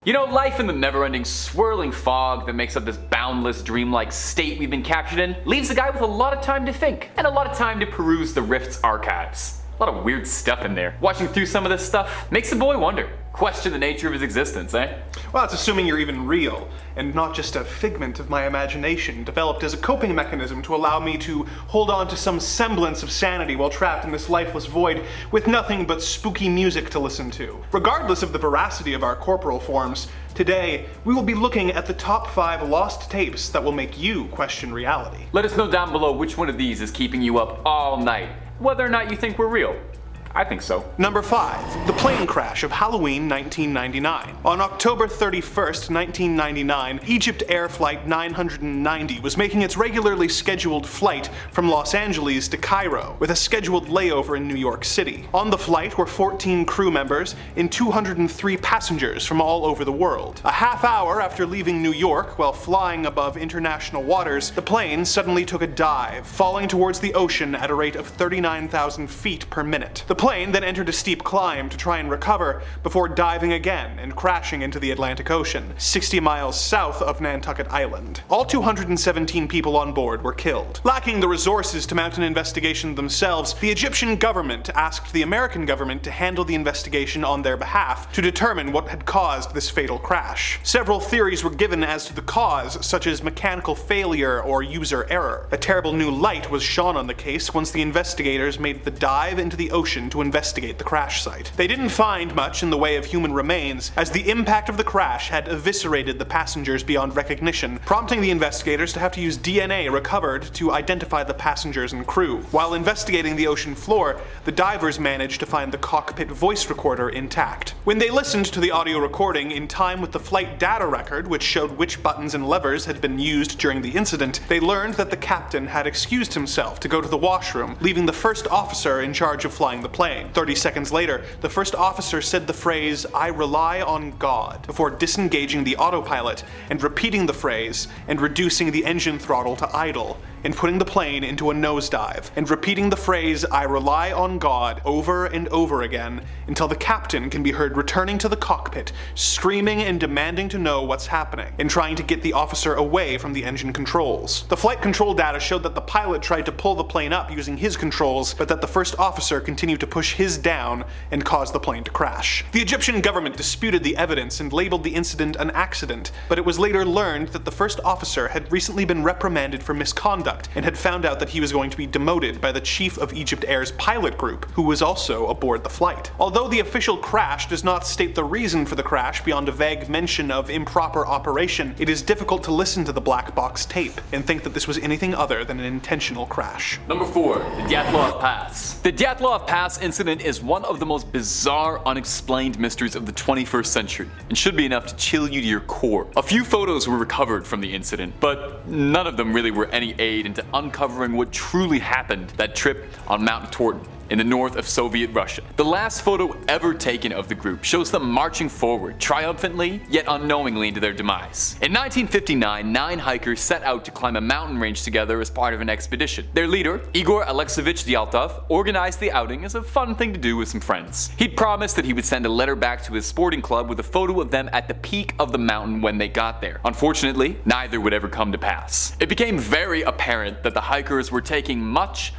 You know, life in the never-ending swirling fog that makes up this boundless, dreamlike state we've been captured in leaves a guy with a lot of time to think, and a lot of time to peruse the Rift's archives. A lot of weird stuff in there. Watching through some of this stuff makes the boy wonder. Question the nature of his existence, eh? Well, it's assuming you're even real, and not just a figment of my imagination, developed as a coping mechanism to allow me to hold on to some semblance of sanity while trapped in this lifeless void with nothing but spooky music to listen to. Regardless of the veracity of our corporal forms, today we will be looking at the top 5 lost tapes that will make you question reality. Let us know down below which one of these is keeping you up all night, whether or not you think we're real. I think so. Number 5. The plane crash of Halloween 1999. On October 31st, 1999, Egypt Air Flight 990 was making its regularly scheduled flight from Los Angeles to Cairo, with a scheduled layover in New York City. On the flight were 14 crew members and 203 passengers from all over the world. A half hour after leaving New York while flying above international waters, the plane suddenly took a dive, falling towards the ocean at a rate of 39,000 feet per minute. The plane then entered a steep climb to try and recover before diving again and crashing into the Atlantic Ocean, 60 miles south of Nantucket Island. All 217 people on board were killed. Lacking the resources to mount an investigation themselves, the Egyptian government asked the American government to handle the investigation on their behalf to determine what had caused this fatal crash. Several theories were given as to the cause, such as mechanical failure or user error. A terrible new light was shone on the case once the investigators made the dive into the ocean to investigate the crash site. They didn't find much in the way of human remains, as the impact of the crash had eviscerated the passengers beyond recognition, prompting the investigators to have to use DNA recovered to identify the passengers and crew. While investigating the ocean floor, the divers managed to find the cockpit voice recorder intact. When they listened to the audio recording in time with the flight data record, which showed which buttons and levers had been used during the incident, they learned that the captain had excused himself to go to the washroom, leaving the first officer in charge of flying the plane. 30 seconds later, the first officer said the phrase, "I rely on God," before disengaging the autopilot and repeating the phrase and reducing the engine throttle to idle, and putting the plane into a nosedive, and repeating the phrase, "I rely on God," over and over again until the captain can be heard returning to the cockpit, screaming and demanding to know what's happening, and trying to get the officer away from the engine controls. The flight control data showed that the pilot tried to pull the plane up using his controls, but that the first officer continued to push his down and caused the plane to crash. The Egyptian government disputed the evidence and labeled the incident an accident, but it was later learned that the first officer had recently been reprimanded for misconduct and had found out that he was going to be demoted by the chief of Egypt Air's pilot group, who was also aboard the flight. Although the official crash does not state the reason for the crash beyond a vague mention of improper operation, it is difficult to listen to the black box tape and think that this was anything other than an intentional crash. Number 4. The Dyatlow Pass. The Dyatlow Pass incident is one of the most bizarre, unexplained mysteries of the 21st century, and should be enough to chill you to your core. A few photos were recovered from the incident, but none of them really were any aid into uncovering what truly happened that trip on Mount Torton in the north of Soviet Russia. The last photo ever taken of the group shows them marching forward, triumphantly, yet unknowingly into their demise. In 1959, 9 hikers set out to climb a mountain range together as part of an expedition. Their leader, Igor Alexeyevich Dyatlow, organized the outing as a fun thing to do with some friends. He'd promised that he would send a letter back to his sporting club with a photo of them at the peak of the mountain when they got there. Unfortunately, neither would ever come to pass. It became very apparent that the hikers were taking much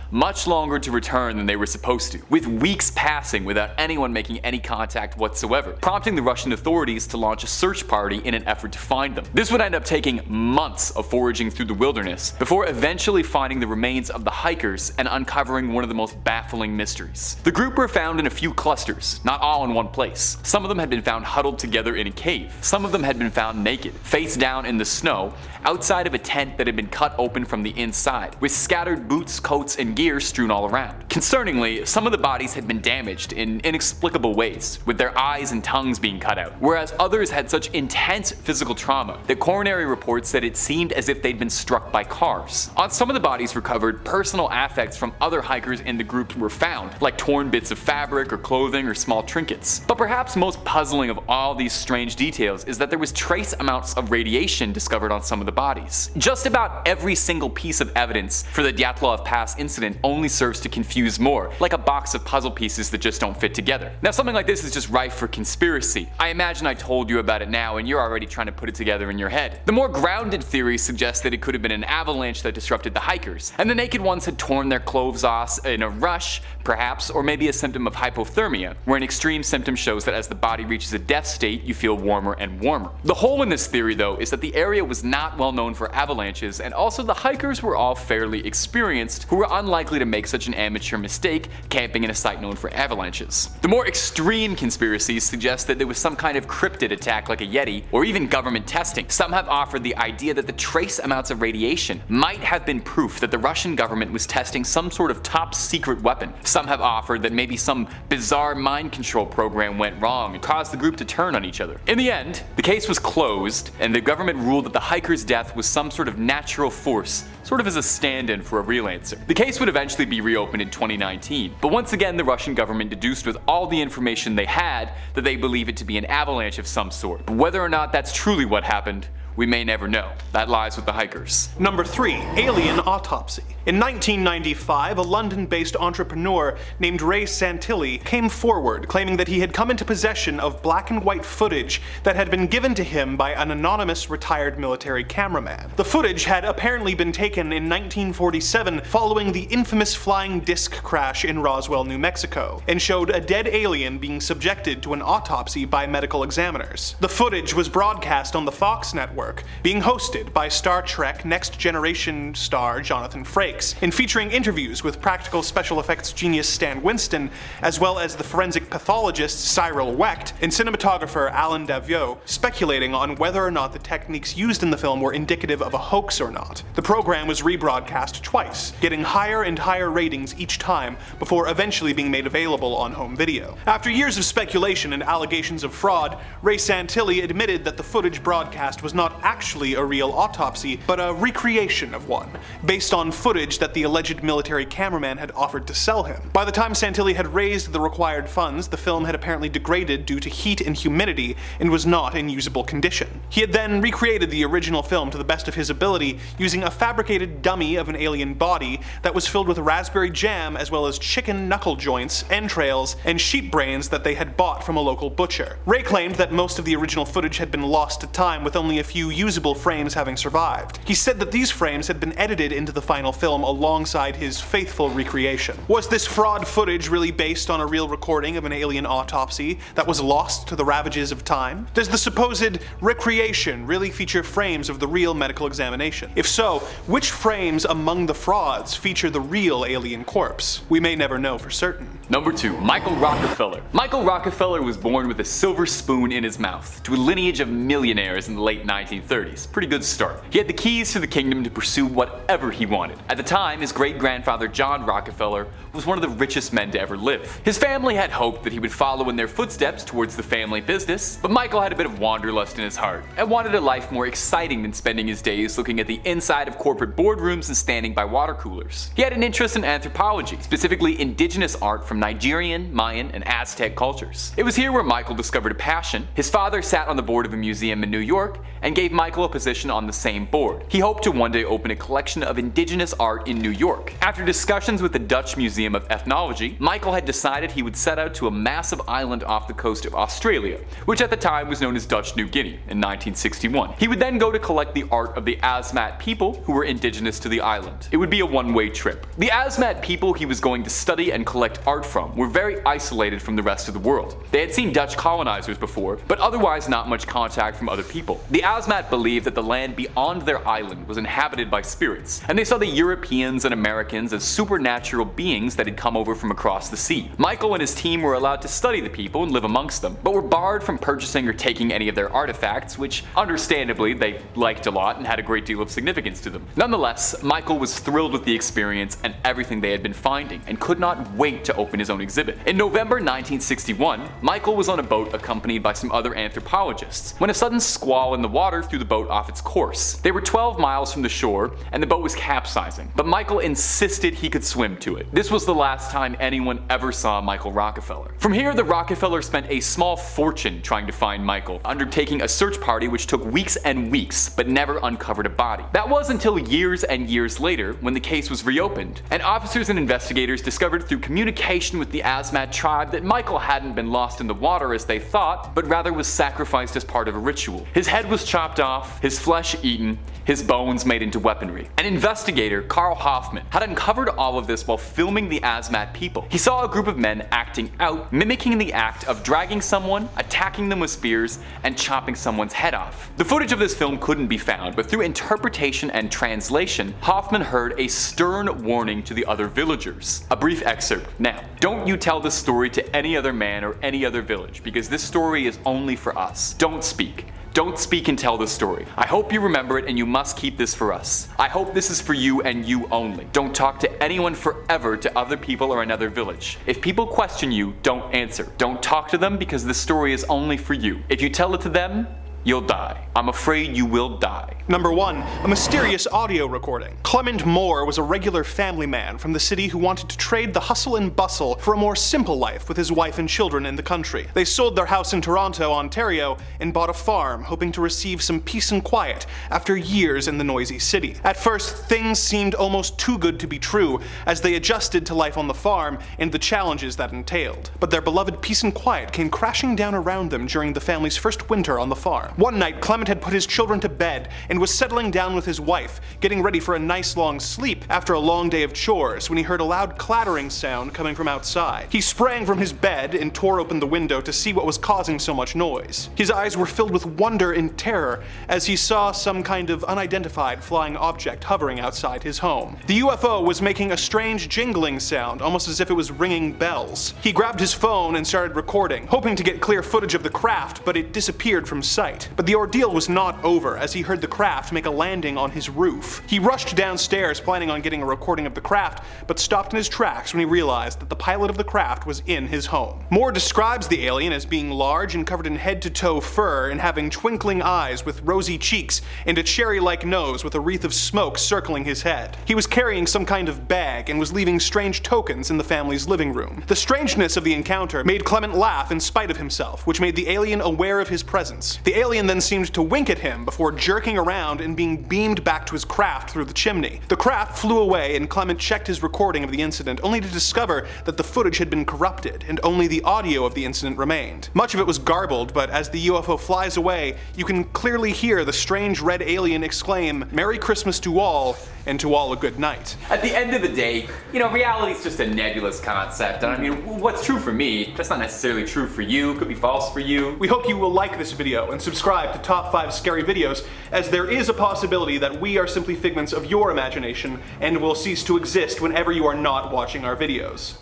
longer to return than they were supposed to, with weeks passing without anyone making any contact whatsoever, prompting the Russian authorities to launch a search party in an effort to find them. This would end up taking months of foraging through the wilderness, before eventually finding the remains of the hikers and uncovering one of the most baffling mysteries. The group were found in a few clusters, not all in one place. Some of them had been found huddled together in a cave. Some of them had been found naked, face down in the snow, outside of a tent that had been cut open from the inside, with scattered boots, coats, and gear strewn all around. Concerningly, some of the bodies had been damaged in inexplicable ways, with their eyes and tongues being cut out, whereas others had such intense physical trauma that coronary reports said it seemed as if they'd been struck by cars. On some of the bodies recovered, personal affects from other hikers in the group were found, like torn bits of fabric or clothing or small trinkets. But perhaps most puzzling of all these strange details is that there was trace amounts of radiation discovered on some of the bodies. Just about every single piece of evidence for the Dyatlow Pass incident only serves to confuse confuse more, like a box of puzzle pieces that just don't fit together. Now something like this is just rife for conspiracy. I imagine I told you about it now and you're already trying to put it together in your head. The more grounded theories suggest that it could have been an avalanche that disrupted the hikers, and the naked ones had torn their clothes off in a rush, perhaps, or maybe a symptom of hypothermia, where an extreme symptom shows that as the body reaches a death state, you feel warmer and warmer. The hole in this theory, though, is that the area was not well known for avalanches, and also the hikers were all fairly experienced, who were unlikely to make such an amateur mistake camping in a site known for avalanches. The more extreme conspiracies suggest that there was some kind of cryptid attack like a Yeti, or even government testing. Some have offered the idea that the trace amounts of radiation might have been proof that the Russian government was testing some sort of top secret weapon. Some have offered that maybe some bizarre mind control program went wrong and caused the group to turn on each other. In the end, the case was closed, and the government ruled that the hiker's death was some sort of natural force, sort of as a stand-in for a real answer. The case would eventually be reopened in 2019, but once again the Russian government deduced with all the information they had that they believe it to be an avalanche of some sort. But whether or not that's truly what happened, we may never know. That lies with the hikers. Number 3. Alien Autopsy. In 1995, a London-based entrepreneur named Ray Santilli came forward claiming that he had come into possession of black and white footage that had been given to him by an anonymous retired military cameraman. The footage had apparently been taken in 1947 following the infamous flying disc crash in Roswell, New Mexico, and showed a dead alien being subjected to an autopsy by medical examiners. The footage was broadcast on the Fox network, being hosted by Star Trek Next Generation star Jonathan Frakes, and featuring interviews with practical special effects genius Stan Winston, as well as the forensic pathologist Cyril Wecht and cinematographer Alan Davio, speculating on whether or not the techniques used in the film were indicative of a hoax or not. The program was rebroadcast twice, getting higher and higher ratings each time before eventually being made available on home video. After years of speculation and allegations of fraud, Ray Santilli admitted that the footage broadcast was not actually a real autopsy, but a recreation of one, based on footage that the alleged military cameraman had offered to sell him. By the time Santilli had raised the required funds, the film had apparently degraded due to heat and humidity and was not in usable condition. He had then recreated the original film to the best of his ability, using a fabricated dummy of an alien body that was filled with raspberry jam as well as chicken knuckle joints, entrails, and sheep brains that they had bought from a local butcher. Ray claimed that most of the original footage had been lost to time, with only a few usable frames having survived. He said that these frames had been edited into the final film alongside his faithful recreation. Was this fraud footage really based on a real recording of an alien autopsy that was lost to the ravages of time? Does the supposed recreation really feature frames of the real medical examination? If so, which frames among the frauds feature the real alien corpse? We may never know for certain. Number 2. Michael Rockefeller. Michael Rockefeller was born with a silver spoon in his mouth to a lineage of millionaires in the late 1930s. Pretty good start. He had the keys to the kingdom to pursue whatever he wanted. At the time, his great-grandfather John Rockefeller was one of the richest men to ever live. His family had hoped that he would follow in their footsteps towards the family business, but Michael had a bit of wanderlust in his heart and wanted a life more exciting than spending his days looking at the inside of corporate boardrooms and standing by water coolers. He had an interest in anthropology, specifically indigenous art from Nigerian, Mayan, and Aztec cultures. It was here where Michael discovered a passion. His father sat on the board of a museum in New York and gave Michael a position on the same board. He hoped to one day open a collection of indigenous art in New York. After discussions with the Dutch Museum of Ethnology, Michael had decided he would set out to a massive island off the coast of Australia, which at the time was known as Dutch New Guinea, in 1961. He would then go to collect the art of the Asmat people who were indigenous to the island. It would be a one-way trip. The Asmat people he was going to study and collect art from were very isolated from the rest of the world. They had seen Dutch colonizers before, but otherwise not much contact from other people. The Asmat believed that the land beyond their island was inhabited by spirits, and they saw the Europeans and Americans as supernatural beings that had come over from across the sea. Michael and his team were allowed to study the people and live amongst them, but were barred from purchasing or taking any of their artifacts, which understandably they liked a lot and had a great deal of significance to them. Nonetheless, Michael was thrilled with the experience and everything they had been finding, and could not wait to open his own exhibit. In November 1961, Michael was on a boat accompanied by some other anthropologists, when a sudden squall in the water water threw the boat off its course. They were 12 miles from the shore, and the boat was capsizing, but Michael insisted he could swim to it. This was the last time anyone ever saw Michael Rockefeller. From here, the Rockefeller spent a small fortune trying to find Michael, undertaking a search party which took weeks and weeks, but never uncovered a body. That was until years and years later, when the case was reopened, and officers and investigators discovered through communication with the Asmat tribe that Michael hadn't been lost in the water as they thought, but rather was sacrificed as part of a ritual. His head was chopped off, his flesh eaten, his bones made into weaponry. An investigator, Carl Hoffman, had uncovered all of this while filming the Asmat people. He saw a group of men acting out, mimicking the act of dragging someone, attacking them with spears, and chopping someone's head off. The footage of this film couldn't be found, but through interpretation and translation, Hoffman heard a stern warning to the other villagers. A brief excerpt. Now, don't you tell this story to any other man or any other village, because this story is only for us. Don't speak. Don't speak and tell this story. I hope you remember it, and you must keep this for us. I hope this is for you and you only. Don't talk to anyone forever to other people or another village. If people question you, don't answer. Don't talk to them because this story is only for you. If you tell it to them, you'll die. I'm afraid you will die. Number 1. A mysterious audio recording. Clement Moore was a regular family man from the city who wanted to trade the hustle and bustle for a more simple life with his wife and children in the country. They sold their house in Toronto, Ontario, and bought a farm, hoping to receive some peace and quiet after years in the noisy city. At first, things seemed almost too good to be true as they adjusted to life on the farm and the challenges that entailed. But their beloved peace and quiet came crashing down around them during the family's first winter on the farm. One night, Clement had put his children to bed and was settling down with his wife, getting ready for a nice long sleep after a long day of chores, when he heard a loud clattering sound coming from outside. He sprang from his bed and tore open the window to see what was causing so much noise. His eyes were filled with wonder and terror as he saw some kind of unidentified flying object hovering outside his home. The UFO was making a strange jingling sound, almost as if it was ringing bells. He grabbed his phone and started recording, hoping to get clear footage of the craft, but it disappeared from sight. But the ordeal was not over as he heard the craft make a landing on his roof. He rushed downstairs planning on getting a recording of the craft, but stopped in his tracks when he realized that the pilot of the craft was in his home. Moore describes the alien as being large and covered in head-to-toe fur and having twinkling eyes with rosy cheeks and a cherry-like nose with a wreath of smoke circling his head. He was carrying some kind of bag and was leaving strange tokens in the family's living room. The strangeness of the encounter made Clement laugh in spite of himself, which made the alien aware of his presence. The alien then seemed to wink at him before jerking around and being beamed back to his craft through the chimney. The craft flew away and Clement checked his recording of the incident only to discover that the footage had been corrupted and only the audio of the incident remained. Much of it was garbled, but as the UFO flies away, you can clearly hear the strange red alien exclaim, "Merry Christmas to all, and to all a good night." At the end of the day, reality is just a nebulous concept, and I mean, what's true for me, that's not necessarily true for you, could be false for you. We hope you will like this video and subscribe to Top 5 Scary Videos, as there is a possibility that we are simply figments of your imagination and will cease to exist whenever you are not watching our videos.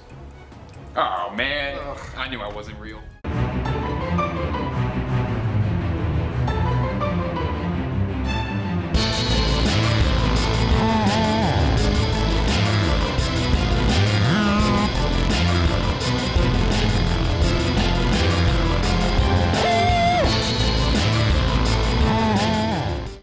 Oh man, I knew I wasn't real.